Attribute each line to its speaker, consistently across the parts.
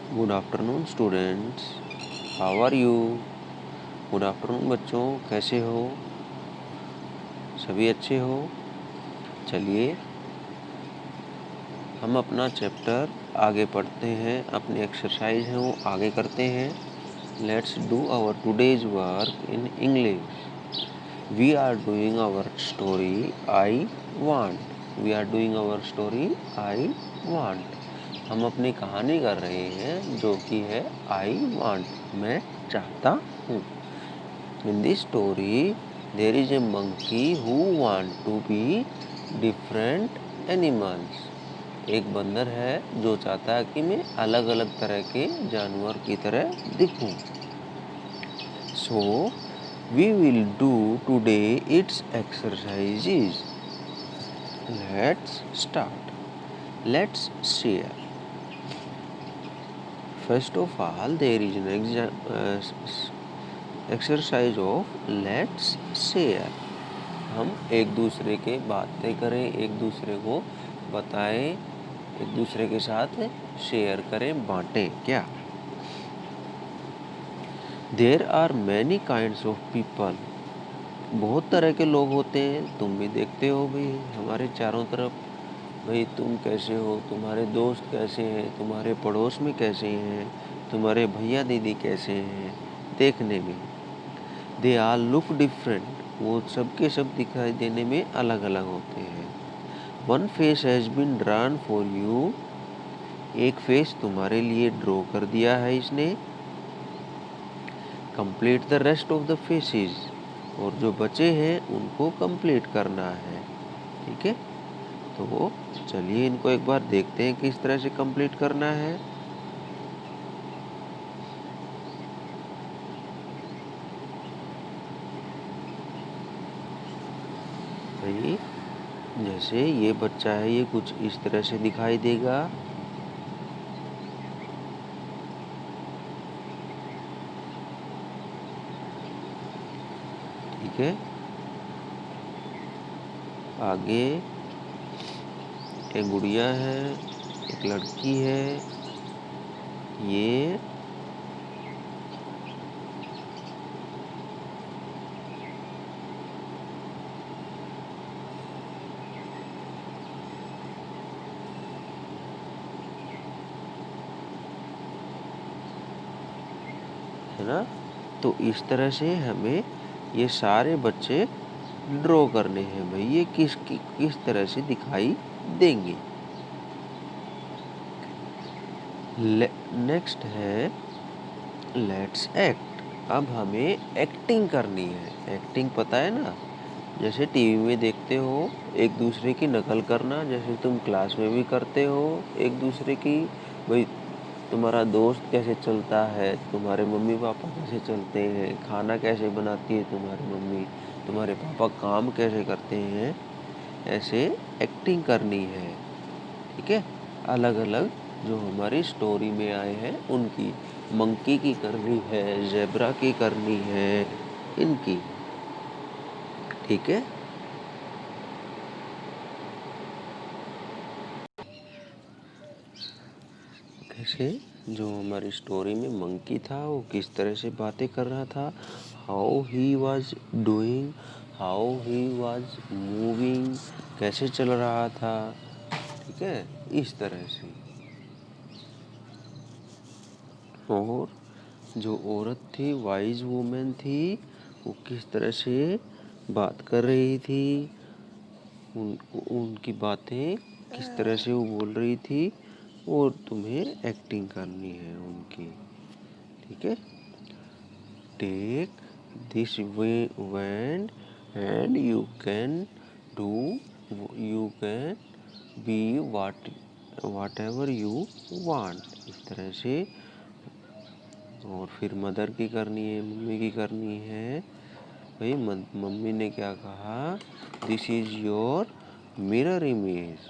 Speaker 1: Good afternoon students, how are you. Good afternoon बच्चों, कैसे हो? सभी अच्छे हो? चलिए हम अपना चैप्टर आगे पढ़ते हैं, अपनी एक्सरसाइज है वो आगे करते हैं। Let's do our today's work in English. We are doing our story I want. We are doing our story I want. हम अपनी कहानी कर रहे हैं जो कि है आई वांट, मैं चाहता हूँ। In this story there is a monkey who want to be different animals. एक बंदर है जो चाहता है कि मैं अलग अलग तरह के जानवर की तरह दिखूं। So we will do today it's exercises. Let's start. Let's share. First of all, there is an exercise of let's share. हम एक दूसरे के बातें करें, एक दूसरे को बताएं, एक दूसरे के साथ शेयर करें, बांटें। क्या? There are many kinds of people. बहुत तरह के लोग होते हैं, तुम भी देखते हो भाई हमारे चारों तरफ। भाई तुम कैसे हो, तुम्हारे दोस्त कैसे हैं, तुम्हारे पड़ोस में कैसे हैं, तुम्हारे भैया दीदी कैसे हैं देखने में। दे आल लुक डिफरेंट, वो सबके सब दिखाई देने में अलग अलग होते हैं। One face has been drawn for you, एक फेस तुम्हारे लिए ड्रॉ कर दिया है इसने। Complete the rest of the faces, और जो बचे हैं उनको कंप्लीट करना है। ठीक है, तो चलिए इनको एक बार देखते हैं किस तरह से कंप्लीट करना है। भाई जैसे ये बच्चा है, ये कुछ इस तरह से दिखाई देगा। ठीक है, आगे एक गुड़िया है, एक लड़की है, ये है ना। तो इस तरह से हमें ये सारे बच्चे ड्रॉ करने हैं। भाई ये किस तरह से दिखाई देंगे। नेक्स्ट है लेट्स एक्ट। अब हमें एक्टिंग करनी है। एक्टिंग पता है ना, जैसे टीवी में देखते हो एक दूसरे की नकल करना, जैसे तुम क्लास में भी करते हो एक दूसरे की। भाई तुम्हारा दोस्त कैसे चलता है, तुम्हारे मम्मी पापा कैसे चलते हैं, खाना कैसे बनाती है तुम्हारी मम्मी, तुम्हारे पापा काम कैसे करते हैं, ऐसे एक्टिंग करनी है। ठीक है, अलग अलग जो हमारी स्टोरी में आए हैं उनकी। मंकी की करनी है, ज़ेब्रा की करनी है, इनकी। ठीक है, कैसे जो हमारी स्टोरी में मंकी था वो किस तरह से बातें कर रहा था, how he was doing, how he was moving, कैसे चल रहा था। ठीक है, इस तरह से। और जो औरत थी, वाइज वुमेन थी, वो किस तरह से बात कर रही थी, उनकी बातें किस तरह से वो बोल रही थी, और तुम्हें एक्टिंग करनी है उनकी। ठीक है, take this wand and you can do, you can be whatever you want, इस तरह से। और फिर मदर की करनी है, मम्मी की करनी है। भाई मम्मी ने क्या कहा, this is your mirror image.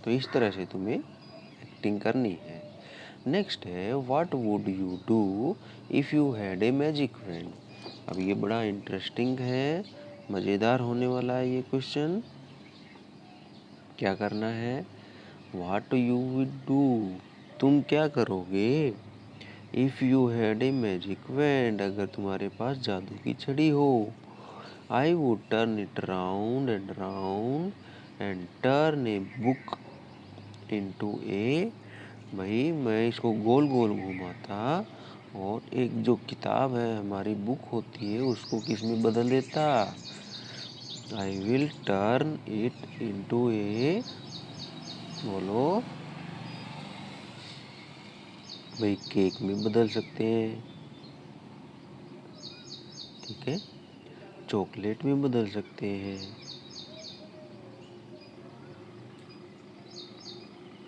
Speaker 1: तो इस तरह से तुम्हें एक्टिंग करनी है। नेक्स्ट है what would you do if you had a magic friend. अब ये बड़ा इंटरेस्टिंग है, मज़ेदार होने वाला है ये क्वेश्चन। क्या करना है, व्हाट यू वुड डू, तुम क्या करोगे? If you had a magic wand, अगर तुम्हारे पास जादू की छड़ी हो। I would turn it round and turn a book into a, भाई मैं इसको गोल गोल घुमाता और एक जो किताब है हमारी बुक होती है उसको किस में बदल देता? I will turn it into a, बोलो भाई, केक में बदल सकते हैं, ठीक है, चॉकलेट में बदल सकते हैं,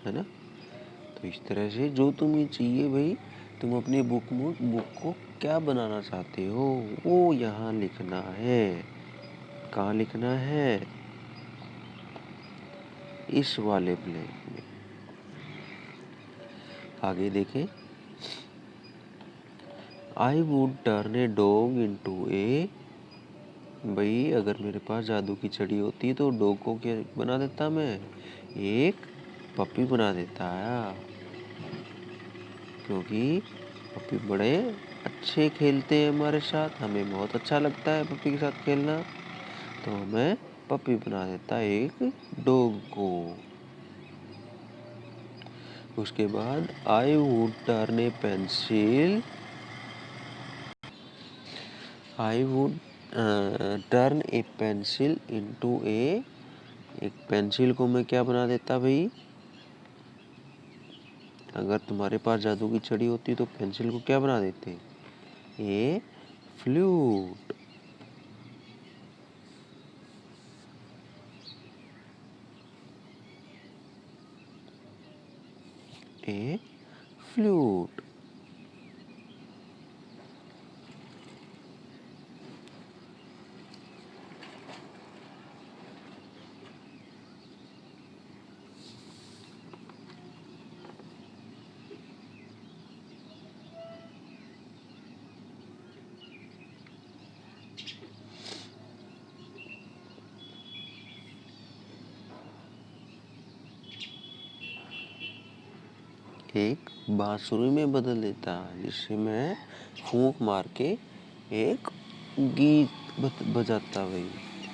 Speaker 1: है ना। तो इस तरह से जो तुम्हें चाहिए भाई, तुम अपनी बुक को क्या बनाना चाहते हो वो यहाँ लिखना है। कहाँ लिखना है? इस वाले ब्लैंक में। आगे देखें। I would turn a dog into a, भाई अगर मेरे पास जादू की छड़ी होती तो डॉग को क्या बना देता मैं? एक पपी बना देता है, क्योंकि पपी बड़े अच्छे खेलते हैं हमारे साथ, हमें बहुत अच्छा लगता है पपी के साथ खेलना, तो मैं पपी बना देता एक डॉग को। उसके बाद I would turn a pencil, I would turn a pencil into a, एक पेंसिल को मैं क्या बना देता भाई? अगर तुम्हारे पास जादू की छड़ी होती तो पेंसिल को क्या बना देते? A flute. A flute. एक बांसुरी में बदल देता, जिससे मैं फूंक मार के एक गीत बजाता भाई,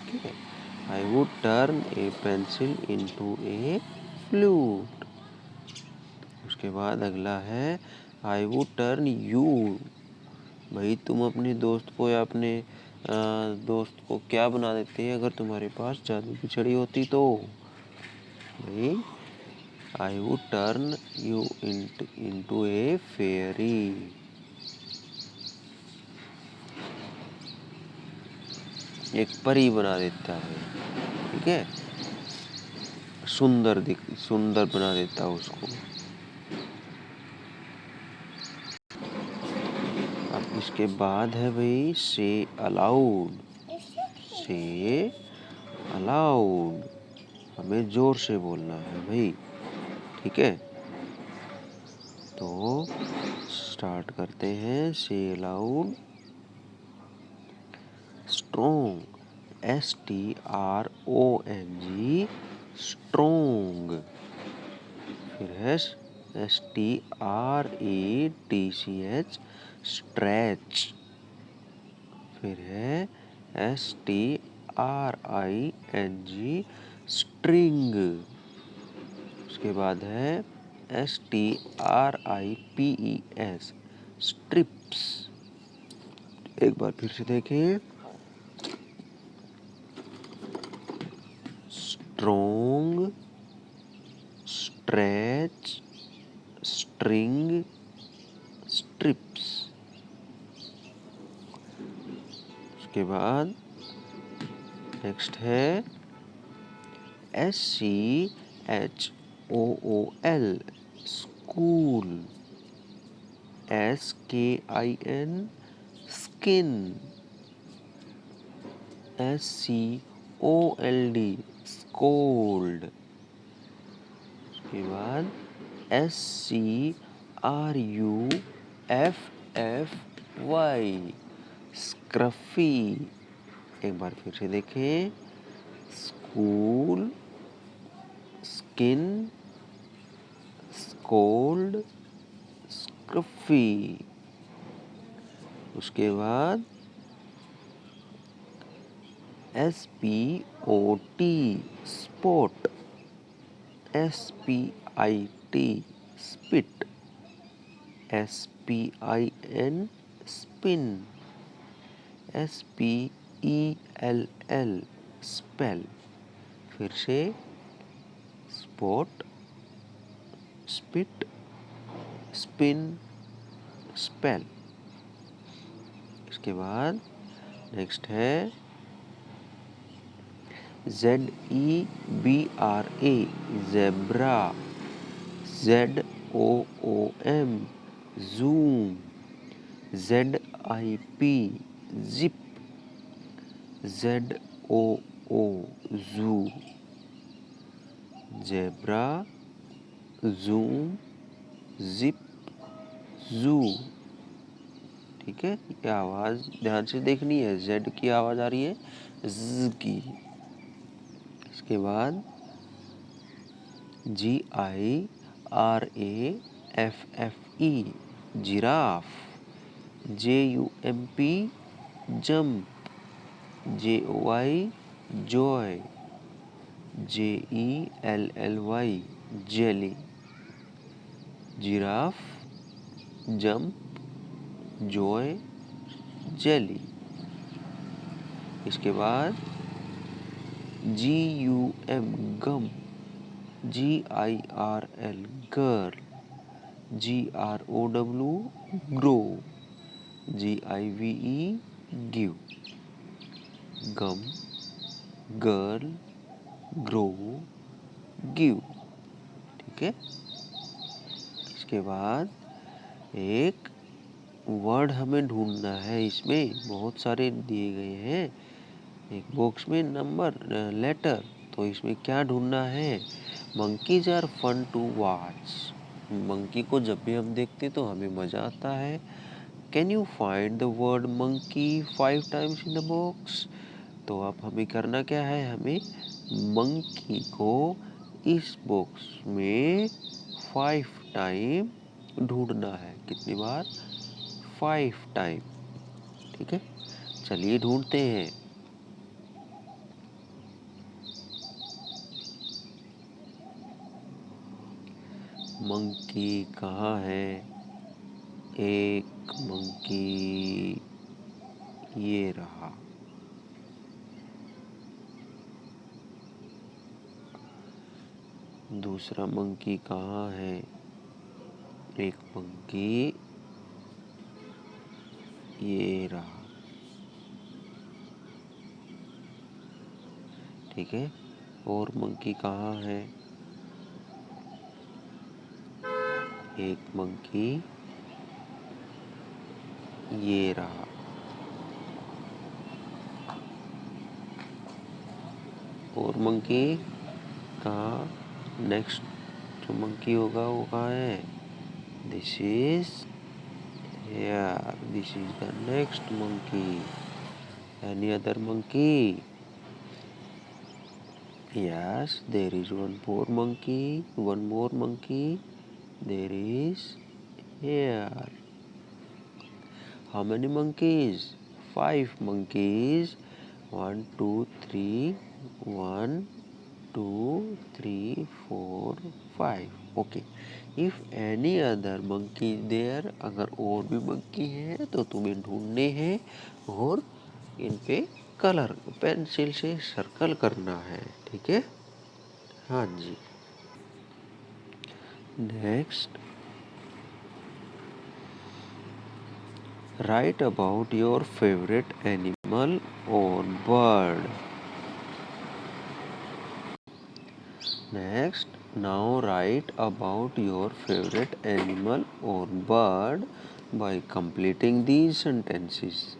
Speaker 1: ठीक है। आई would turn a pencil into a flute. उसके बाद अगला है आई वुड टर्न यू, भाई तुम अपने दोस्त को या अपने दोस्त को क्या बना देते हैं अगर तुम्हारे पास जादू की छड़ी होती तो? भाई आई would turn you into A fairy, एक परी बना देता है, ठीक है, सुंदर बना देता उसको। अब इसके बाद है भाई से अलाउड, से अलाउड, हमें जोर से बोलना है भाई, ठीक है। तो स्टार्ट करते हैं। से अलाउड स्ट्रोंग, STRONG, स्ट्रोंग। फिर है STRETCH, स्ट्रेच। फिर है STRING, स्ट्रिंग। उसके बाद है STRIPES, स्ट्रिप्स। एक बार फिर से देखें। Strong, stretch, string, strips. उसके बाद नेक्स्ट है SCHOOL, school. SKIN, skin. SCOLD, scold. उसके बाद SCRUFFY, स्क्रफी। एक बार फिर से देखें। School, skin, cold, scruffy. उसके बाद SPOT, spot, SPIT, spit, SPIN, spin, SPELL, spell. फिर से स्पॉट, स्पिट, स्पिन, स्पेल। इसके बाद नेक्स्ट है ZEBRA, zebra, ZOOM, zoom, ZIP, zip, ZOO, zoo. Zebra, zoom, zip, zoo. ठीक है, ये आवाज़ ध्यान से देखनी है। Z की आवाज़ आ रही है Z की। इसके बाद GIRAFFE, giraffe, JUMP, jump, JOY, joy, JELLY, jelly. Giraffe, jump, joy, jelly. इसके बाद GUM, gum, GIRL, girl, GROW, grow, GIVE, give. Gum, girl, grow, give. ठीक है। इसके बाद एक वर्ड हमें ढूंढना है। इसमें बहुत सारे दिए गए हैं एक बॉक्स में नंबर लेटर। तो इसमें क्या ढूंढना है? Monkeys are fun to watch. Monkey को जब भी हम देखते तो हमें मजा आता है। Can you find the word monkey 5 times in the box? तो अब हमें करना क्या है? हमें मंकी को इस बॉक्स में 5 टाइम ढूंढना है। कितनी बार? 5 टाइम। ठीक है, चलिए ढूंढते हैं। मंकी कहाँ है? एक मंकी ये रहा। दूसरा मंकी कहाँ है? एक मंकी ये रहा। ठीक है, और मंकी कहाँ है? एक मंकी ये रहा। और मंकी कहाँ? नेक्स्ट जो मंकी होगा वो कहाँ है? This is here. This is the next monkey. Any other monkey? Yes, there is one more monkey. One more monkey. There is here. How many monkeys? 5 monkeys. 1, 2, 3. 1, 2, 3, 4, 5. Okay. If any other monkey there, अगर और भी monkey है तो तुम्हें ढूंढने हैं और इन पे कलर पेंसिल से सर्कल करना है। ठीक है, हाँ जी। Next, write about your favourite animal और bird. Next, now write about your favourite animal और bird by completing these sentences.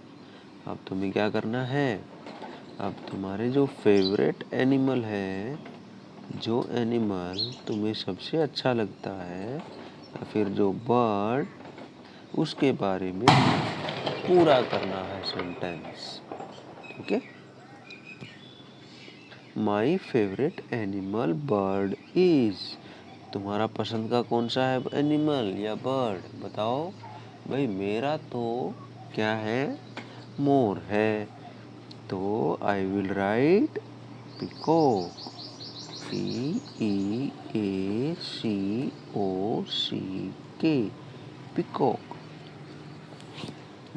Speaker 1: अब तुम्हें क्या करना है? अब तुम्हारे जो फेवरेट एनिमल है, जो एनिमल तुम्हें सबसे अच्छा लगता है या फिर जो बर्ड, उसके बारे में पूरा करना है सेंटेंस। ठीक है, my favourite animal bird is. तुम्हारा पसंद का कौन सा है एनिमल या बर्ड? बताओ। भाई मेरा तो क्या है, मोर है। तो I will write peacock, PEACOCK, peacock.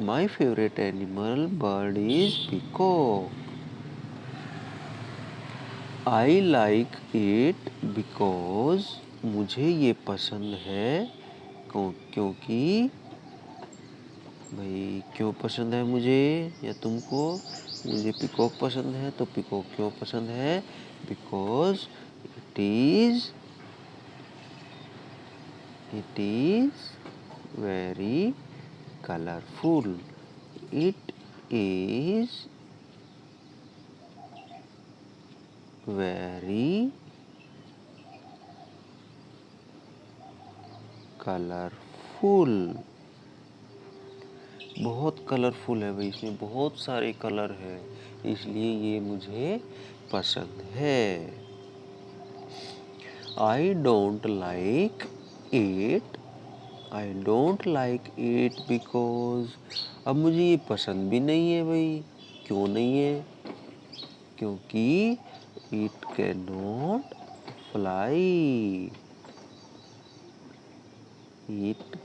Speaker 1: My favorite animal bird is peacock. I like it because मुझे ये पसंद है क्योंकि भाई क्यों पसंद है मुझे या तुमको? मुझे पीकॉक पसंद है, तो पीकॉक क्यों पसंद है? Because it is very colorful. It is very colourful. बहुत कलरफुल है भाई, इसमें बहुत सारे कलर है, इसलिए ये मुझे पसंद है। I don't like it, I don't like it because, अब मुझे ये पसंद भी नहीं है भाई। क्यों नहीं है? क्योंकि it can not fly, it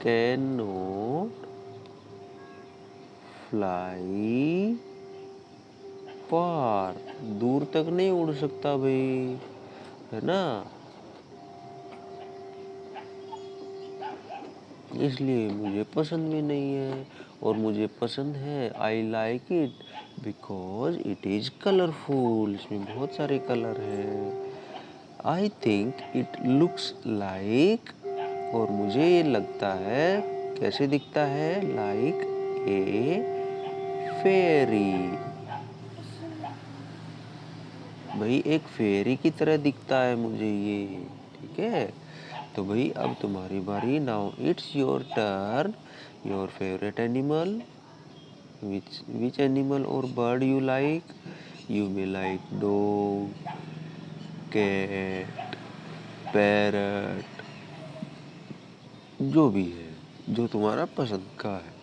Speaker 1: can not fly far, दूर तक नहीं उड़ सकता भाई, है ना? इसलिए मुझे पसंद भी नहीं है। और मुझे पसंद है, I like it because it is colourful, इसमें बहुत सारे कलर हैं। I think it looks like, और मुझे ये लगता है, कैसे दिखता है? लाइक ए फेरी, भाई एक फेरी की तरह दिखता है मुझे ये, ठीक है? तो भाई अब तुम्हारी बारी। Now it's your turn. Your favourite animal, which animal or bird you like? You may like dog, cat, parrot, जो भी है, जो तुम्हारा पसंद का है।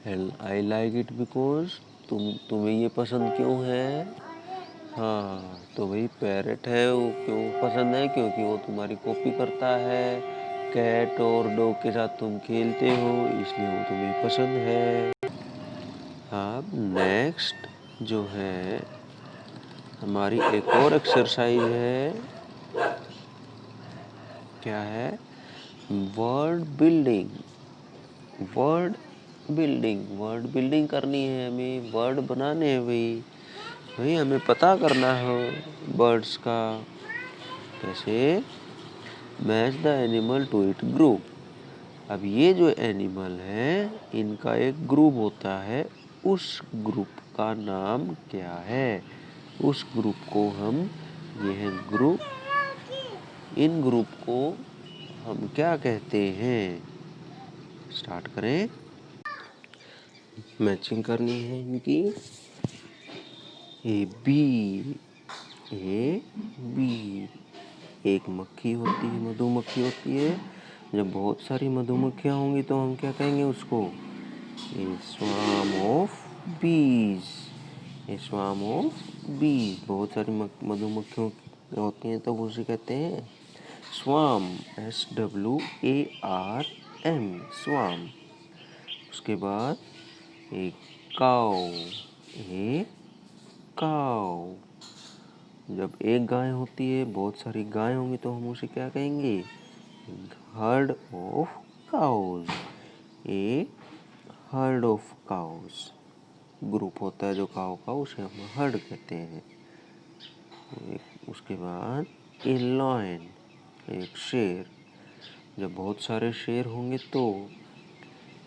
Speaker 1: And I like it because, तुम्हें ये पसंद क्यों है? हाँ, तो भाई पैरेट है वो क्यों पसंद है? क्योंकि वो तुम्हारी कॉपी करता है। कैट और डॉग के साथ तुम खेलते हो, इसलिए वो तुम्हें पसंद है। अब नेक्स्ट जो है हमारी एक और एक्सरसाइज है, क्या है? Word building. Word word building करनी है हमें, वर्ड बनाने हैं भाई। भाई हमें पता करना है बर्ड्स का। कैसे? Match the animal to it group. अब ये जो एनिमल है, इनका एक ग्रुप होता है, उस ग्रुप का नाम क्या है? उस ग्रुप को हम, ये है ग्रुप, इन ग्रुप को हम क्या कहते हैं? स्टार्ट करें। मैचिंग करनी है इनकी। ए बी, एक मक्खी होती है, मधुमक्खी होती है। जब बहुत सारी मधुमक्खियाँ होंगी तो हम क्या कहेंगे उसको? ए स्वार्म ऑफ बीज, ए स्वार्म ऑफ बीज। बहुत सारी मधुमक्खियों होती हैं तो उसे कहते हैं स्वार्म, SWARM, स्वार्म। उसके बाद एक काऊ, एक काऊ। जब एक गाय होती है, बहुत सारी गाय होंगी तो हम उसे क्या कहेंगे? Heard of cows, A heard of cows. Group होता है जो काऊ का, उसे हम हर्ड कहते हैं। उसके बाद ए लॉयन, एक शेर। जब बहुत सारे शेर होंगे तो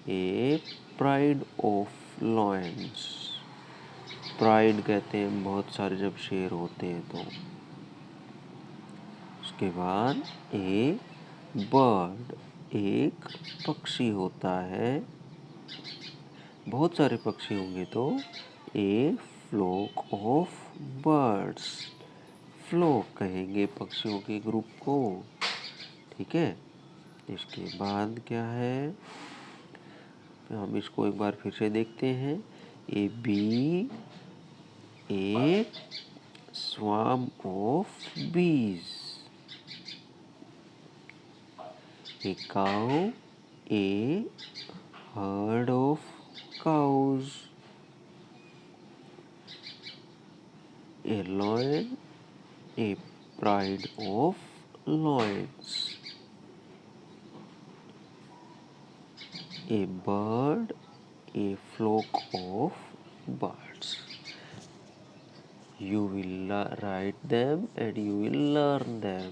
Speaker 1: ए प्राइड ऑफ लॉयंस, प्राइड कहते हैं बहुत सारे जब शेर होते हैं तो। उसके बाद ए बर्ड, एक पक्षी होता है। बहुत सारे पक्षी होंगे तो ए फ्लॉक ऑफ बर्ड्स, फ्लोक कहेंगे पक्षियों के ग्रुप को। ठीक है, इसके बाद क्या है, हम इसको एक बार फिर से देखते हैं। A bee, a swarm of bees. A cow, a herd of cows. A lion, a pride of lions. A bird, a flock of birds. You will write them and you will learn them.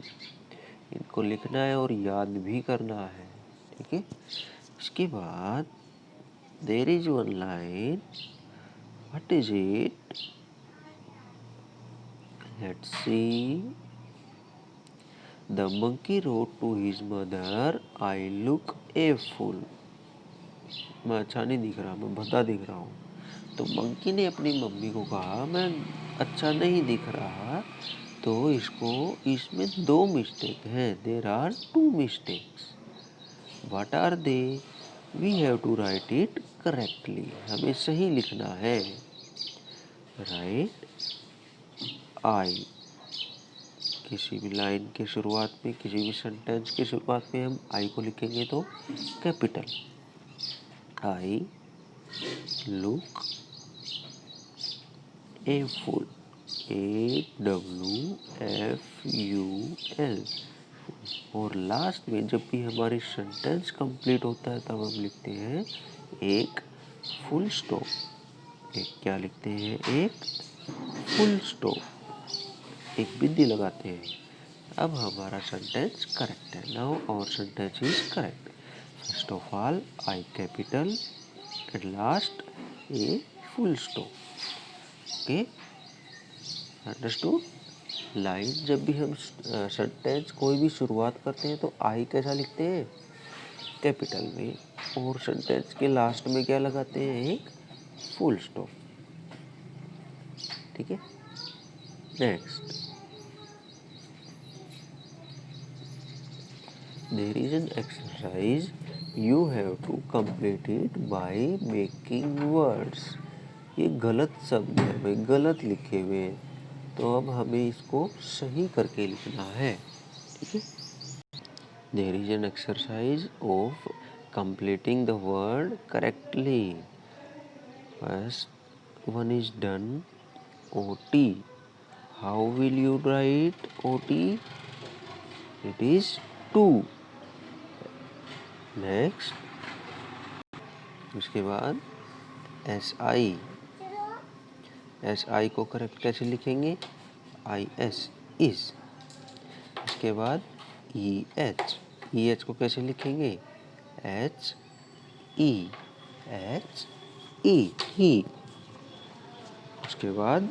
Speaker 1: इनको लिखना है और याद भी करना है। ठीक है, इसके बाद there is one line, what is it, let's see. The monkey rode to his mother, I look a fool. मैं अच्छा नहीं दिख रहा, मैं भद्दा दिख रहा हूँ। तो मंकी ने अपनी मम्मी को कहा मैं अच्छा नहीं दिख रहा। तो इसमें 2 मिस्टेक हैं, there are 2 mistakes. What are they, we have to write it correctly, हमें सही लिखना है। राइट आई, किसी भी लाइन के शुरुआत में, किसी भी सेंटेंस के शुरुआत में हम आई को लिखेंगे तो capital. I look a full, AWFUL। और लास्ट में जब भी हमारी सेंटेंस कंप्लीट होता है तब हम लिखते हैं एक फुल स्टॉप। एक क्या लिखते हैं, एक फुल स्टॉप, एक बिंदी लगाते हैं। अब हमारा सेंटेंस करेक्ट है। Now our sentence is correct. First of all I capital and last a full stop. Okay, understood. Line जब भी हम सेंटेंस कोई भी शुरुआत करते हैं तो आई कैसा लिखते हैं, कैपिटल में, और सेंटेंस के लास्ट में क्या लगाते हैं, एक फुल स्टॉप। ठीक है, next, there is an exercise, you have to complete it by making words. ये गलत शब्द है भाई, गलत लिखे हुए हैं, तो अब हमें इसको सही करके लिखना है। ठीक है, there is an exercise of completing the word correctly. First one is done, OT। How will you write OT, it is 2। Next, उसके बाद SI को करेक्ट कैसे लिखेंगे, IS इज। उसके बाद EH को कैसे लिखेंगे, HE ही। उसके बाद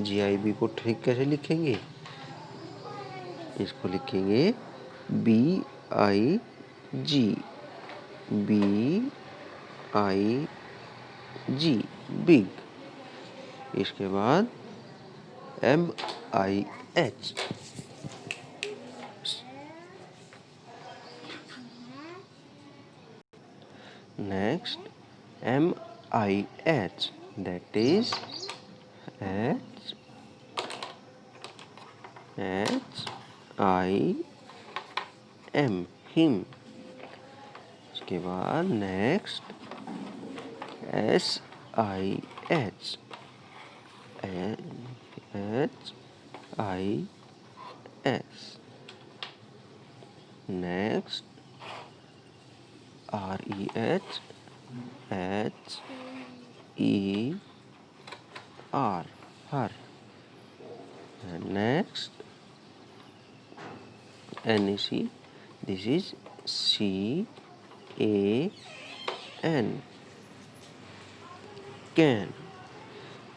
Speaker 1: GIB को ठीक कैसे लिखेंगे, इसको लिखेंगे BIG, बिग। इसके बाद MIH, next MIH, that is HIM, him। उसके बाद next SIH, next REHHER, her. Next NEC, this is CAN, can,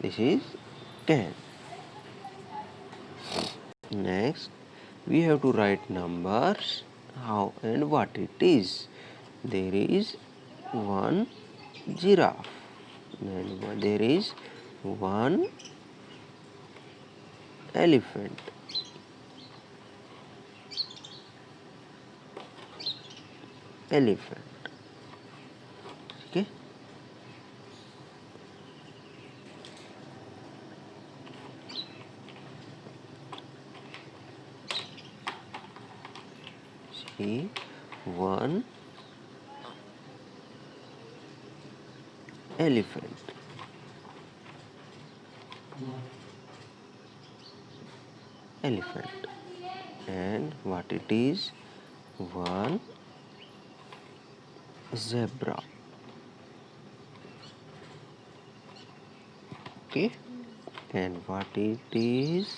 Speaker 1: this is can। Next, we have to write numbers, how and what it is. There is one giraffe, And there is one elephant. Elephant. Okay. See, one elephant. Elephant. And what it is? One zebra. Okay. And what it is?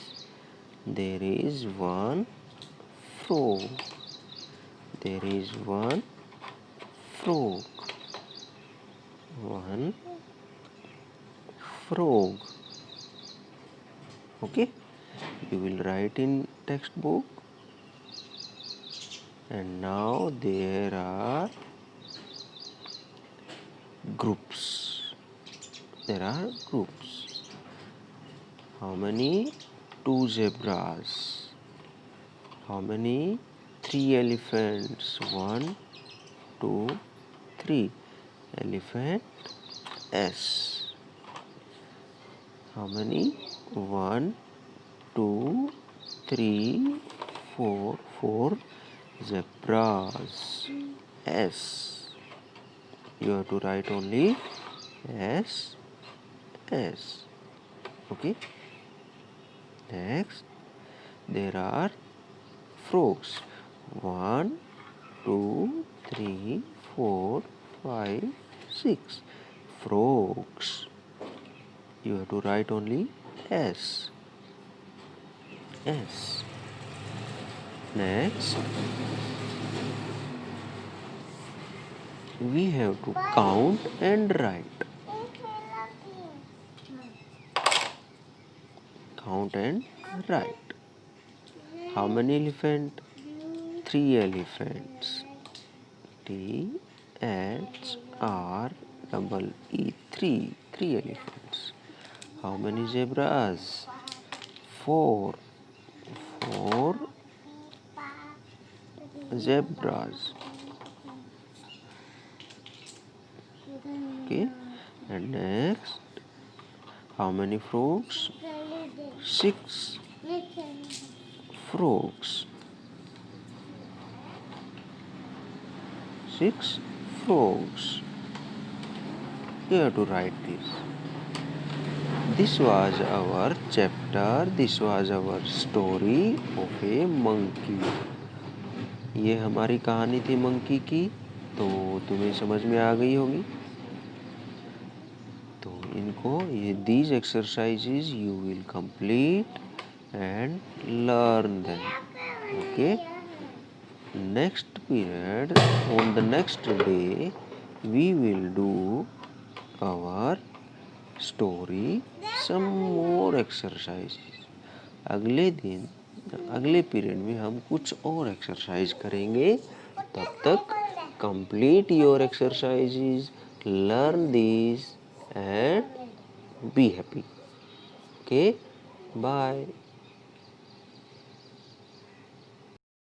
Speaker 1: There is one frog. There is one frog. One frog. Okay. You will write in textbook. And now there are groups. There are groups. How many? Two zebras. How many? Three elephants. One, two, three. Elephant S. How many? One, two, three, four. Four zebras. S. You have to write only S. S. Okay. Next, there are frogs. One, two, three, four, five, six. Frogs. You have to write only S. S. Next, we have to count and write. Count and write. How many elephants? Three elephants. T H R double E. Three. Three elephants. How many zebras? Four. Four zebras. Okay. And next, how many frogs? Six frogs. Six frogs. You have to write this. This was our chapter. This was our story of a monkey. ये हमारी कहानी थी monkey की. तो तुम्हें समझ में आ गई होगी. तो इनको ये these exercises you will complete and learn them. Okay. Next period, on the next day, we will do our story, some more exercises. अगले दिन, अगले पीरियड में हम कुछ और एक्सरसाइज करेंगे. तब तक complete your exercises, learn these and be happy. Okay, bye.